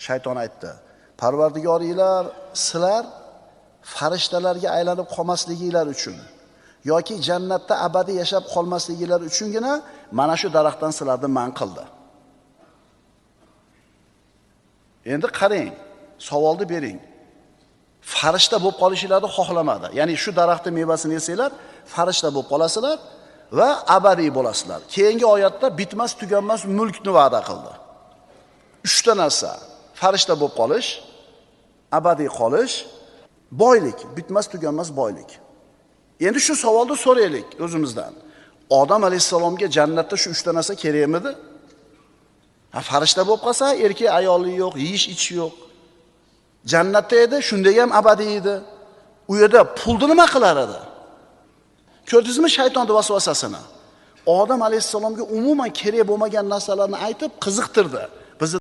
Shayton aytdi: "Parvardigoringlar sizlar farishtalarga aylanib qolmasliginglar uchun yoki jannatda abadiy yashab qolmasliginglar uchungina mana shu daraxtdan sizlarni man qildi." Endi qarang, savolni bering. Farishta bo'lib qolishinglarni xohlamadi. Ya'ni shu daraxtning mevasini yesanglar, farishta bo'lib qolasizlar va abadiy bo'lasizlar. Keyingi oyatda bitmas tuganmas mulkni va'da qildi. 3 ta narsa: farishta bo'lib qolish, abadiy qolish, boylik, bitmas tuganmas boylik. Endi shu savolni so'raylik o'zimizdan. Odam alayhisalomga jannatda shu 3 ta narsa kerakmidi? Farishta bo'lib qolsa, erkak ayoli yo'q, yeyish ichish yo'q. Jannatda edi, shunday ham abadiy edi. U yerda pulni nima qilar edi? Ko'rdingizmi shaytonning vasvasasini? Odam alayhisalomga umuman kerak bo'lmagan narsalarni aytib qiziqtirdi.